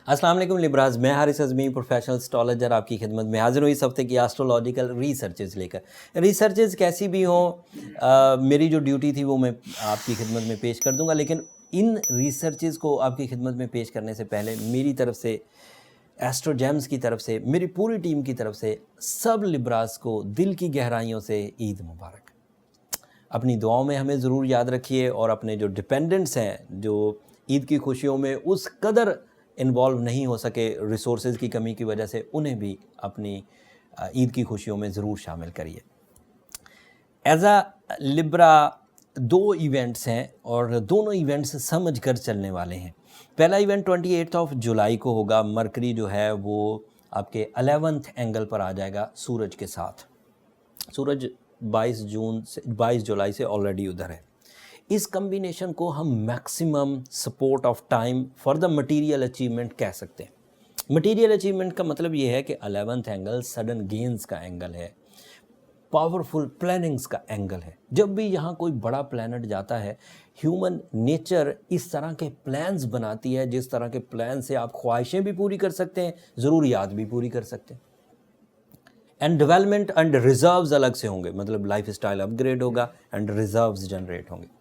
अस्सलाम वालेकुम लिब्राज, मैं हारिस अज़मी प्रोफेशनल एस्ट्रोलॉजर आपकी खिदमत में हाज़िर हूँ इस हफ्ते की एस्ट्रोलॉजिकल रिसर्चेज लेकर। रिसर्चेज कैसी भी हों, मेरी जो ड्यूटी थी वो मैं आपकी खिदमत में पेश कर दूंगा, लेकिन इन रिसर्चेज को आपकी खिदमत में पेश करने से पहले मेरी तरफ से, एस्ट्रो जेम्स की तरफ से, मेरी पूरी टीम की तरफ से सब लिब्राज को दिल की गहराइयों से ईद मुबारक। अपनी दुआओं में हमें ज़रूर याद रखिए और अपने जो डिपेंडेंट्स हैं, जो ईद की खुशियों में उस कदर इन्वॉल्व नहीं हो सके रिसोर्सेज की कमी की वजह से, उन्हें भी अपनी ईद की खुशियों में ज़रूर शामिल करिए। एज अ लिब्रा दो इवेंट्स हैं और दोनों इवेंट्स समझ कर चलने वाले हैं। पहला इवेंट 28 जुलाई को होगा। मरकरी जो है वो आपके 11th एंगल पर आ जाएगा सूरज के साथ। सूरज 22 जुलाई से ऑलरेडी उधर है। इस कम्बिनेशन को हम maximum support of time for the material achievement कह सकते हैं। मटेरियल अचीवमेंट का मतलब ये है कि 11th एंगल सडन गेन्स का एंगल है, पावरफुल प्लानिंग्स का एंगल है। जब भी यहाँ कोई बड़ा प्लैनेट जाता है, ह्यूमन नेचर इस तरह के प्लान्स बनाती है जिस तरह के प्लान से आप ख्वाहिशें भी पूरी कर सकते हैं, ज़रूरियात भी पूरी कर सकते हैं। एंड डेवलपमेंट एंड रिजर्व्स अलग से होंगे, मतलब लाइफ स्टाइल अपग्रेड होगा एंड रिजर्व्स जनरेट होंगे।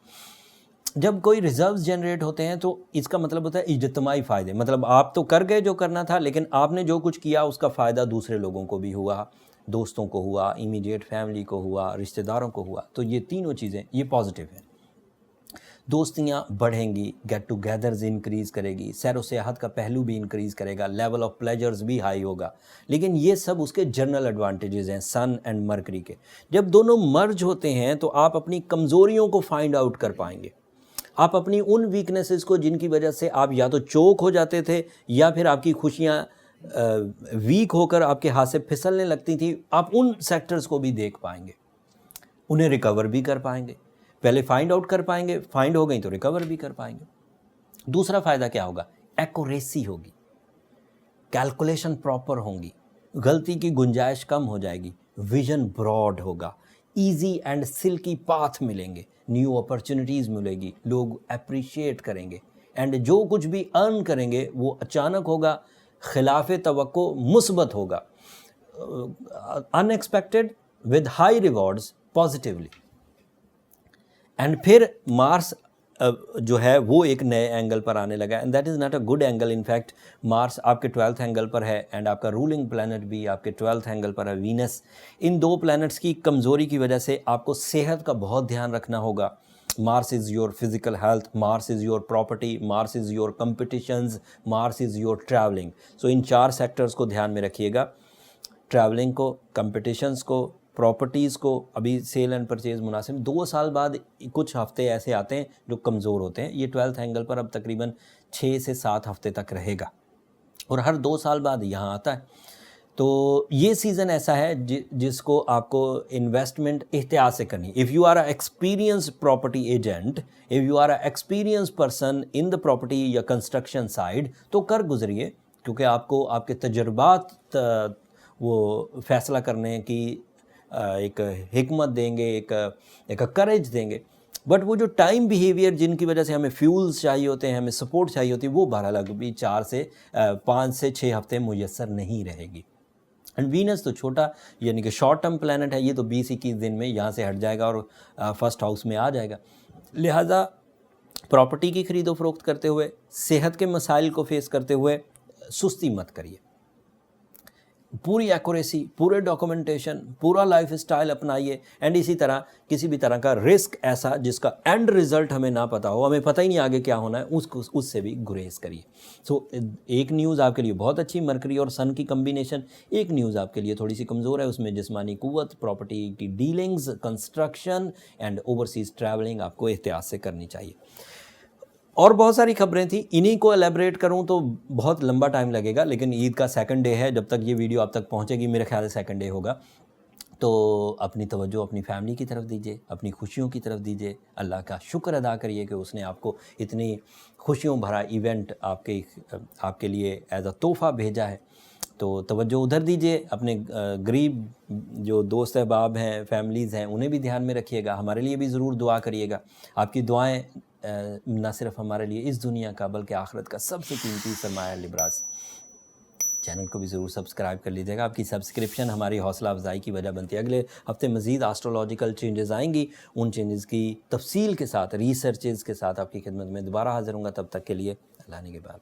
जब कोई रिजर्व्स जनरेट होते हैं तो इसका मतलब होता है इज्तिमाई फ़ायदे, मतलब आप तो कर गए जो करना था, लेकिन आपने जो कुछ किया उसका फ़ायदा दूसरे लोगों को भी हुआ, दोस्तों को हुआ, इमीडिएट फैमिली को हुआ, रिश्तेदारों को हुआ। तो ये तीनों चीज़ें ये पॉजिटिव हैं। दोस्तियाँ बढ़ेंगी, गेट टुगेदर्स इंक्रीज़ करेगी, सैर व सियाहत का पहलू भी इंक्रीज़ करेगा, लेवल ऑफ प्लेजर्स भी हाई होगा। लेकिन ये सब उसके जनरल एडवांटेजेस हैं सन एंड मरकरी के। जब दोनों मर्ज होते हैं तो आप अपनी कमज़ोरियों को फाइंड आउट कर पाएंगे। आप अपनी उन वीकनेसेस को जिनकी वजह से आप या तो चोक हो जाते थे या फिर आपकी खुशियाँ वीक होकर आपके हाथ से फिसलने लगती थी, आप उन सेक्टर्स को भी देख पाएंगे, उन्हें रिकवर भी कर पाएंगे। पहले फाइंड आउट कर पाएंगे, फाइंड हो गई तो रिकवर भी कर पाएंगे। दूसरा फ़ायदा क्या होगा? एक्यूरेसी होगी, कैलकुलेशन प्रॉपर होंगी, गलती की गुंजाइश कम हो जाएगी, विजन ब्रॉड होगा, ईजी एंड सिल्की पाथ मिलेंगे, न्यू अपॉर्चुनिटीज़ मिलेगी, लोग अप्रिशिएट करेंगे एंड जो कुछ भी अर्न करेंगे वो अचानक होगा, खिलाफ तवक्को मुस्बत होगा, unexpected with high rewards positively. And फिर मार्स जो है वो एक नए एंगल पर आने लगा and that is not a good angle. In fact Mars आपके 12th एंगल पर है एंड आपका रूलिंग प्लैनेट भी आपके 12th एंगल पर है, वीनस। इन दो प्लैनेट्स की कमज़ोरी की वजह से आपको सेहत का बहुत ध्यान रखना होगा। Mars is your physical health, Mars is your property, Mars is your competitions, Mars is your travelling. So इन 4 सेक्टर्स को ध्यान में रखिएगा, ट्रैवलिंग को, कंपटिशंस को, प्रॉपर्टीज़ को। अभी सेल एंड परचेज़ मुनासिब 2 साल बाद कुछ हफ्ते ऐसे आते हैं जो कमज़ोर होते हैं। ये 12th एंगल पर अब तकरीबन 6 से 7 हफ्ते तक रहेगा और हर 2 साल बाद यहाँ आता है। तो ये सीज़न ऐसा है जिसको आपको इन्वेस्टमेंट एहतियात से करनी। If you are a experience property agent, if you are a experience person in the property या कंस्ट्रक्शन साइड, तो कर गुजरिए, क्योंकि आपको आपके तजुर्बात वो फ़ैसला करने की एक हिकमत देंगे, एक करेज देंगे। बट वो जो टाइम बिहेवियर जिनकी वजह से हमें फ्यूल्स चाहिए होते हैं, हमें सपोर्ट चाहिए होती है, वो बहरहाल भी 5 से 6 हफ्ते मुयस्सर नहीं रहेगी। एंड वीनस तो छोटा यानी कि शॉर्ट टर्म प्लैनेट है, ये तो 20-21 दिन में यहाँ से हट जाएगा और फर्स्ट हाउस में आ जाएगा। लिहाजा प्रॉपर्टी की खरीदो फरोख्त करते हुए, सेहत के मसाइल को फेस करते हुए सुस्ती मत करिए। पूरी एक्यूरेसी, पूरे डॉक्यूमेंटेशन, पूरा लाइफ स्टाइल अपनाइए एंड इसी तरह किसी भी तरह का रिस्क ऐसा जिसका एंड रिज़ल्ट हमें ना पता हो, हमें पता ही नहीं आगे क्या होना है, उससे भी गुरेज करिए। सो एक न्यूज़ आपके लिए बहुत अच्छी, मरकरी और सन की कम्बिनेशन। एक न्यूज़ आपके लिए थोड़ी सी कमज़ोर है, उसमें जिस्मानी क़ुव्वत, प्रॉपर्टी की dealings, construction and overseas travelling आपको एहतियात से करनी चाहिए। और बहुत सारी खबरें थी, इन्हीं को एलेबरेट करूं तो बहुत लंबा टाइम लगेगा, लेकिन ईद का 2nd डे है, जब तक ये वीडियो आप तक पहुंचेगी मेरे ख्याल से 2nd डे होगा। तो अपनी तवज्जो अपनी फैमिली की तरफ दीजिए, अपनी खुशियों की तरफ दीजिए, अल्लाह का शुक्र अदा करिए कि उसने आपको इतनी खुशियों भरा इवेंट आपके लिए एज अ तोहफ़ा भेजा है। तो तवज्जो उधर दीजिए। अपने गरीब जो दोस्त अहबाब हैं, फैमिलीज़ हैं, उन्हें भी ध्यान में रखिएगा। हमारे लिए भी ज़रूर दुआ करिएगा। आपकी दुआएं न सिर्फ हमारे लिए इस दुनिया का बल्कि आखिरत का सबसे कीमती सरमाया है। लिब्रास चैनल को भी ज़रूर सब्सक्राइब कर लीजिएगा। आपकी सब्सक्रिप्शन हमारी हौसला अफजाई की वजह बनती है। अगले हफ्ते मज़ीद एस्ट्रोलॉजिकल चेंजेस आएंगी, उन चेंजेस की तफसील के साथ, रिसर्चेज़ के साथ आपकी खिदमत में दोबारा हाज़िर होंगे। तब तक के लिए अल्लाह ने के बाद।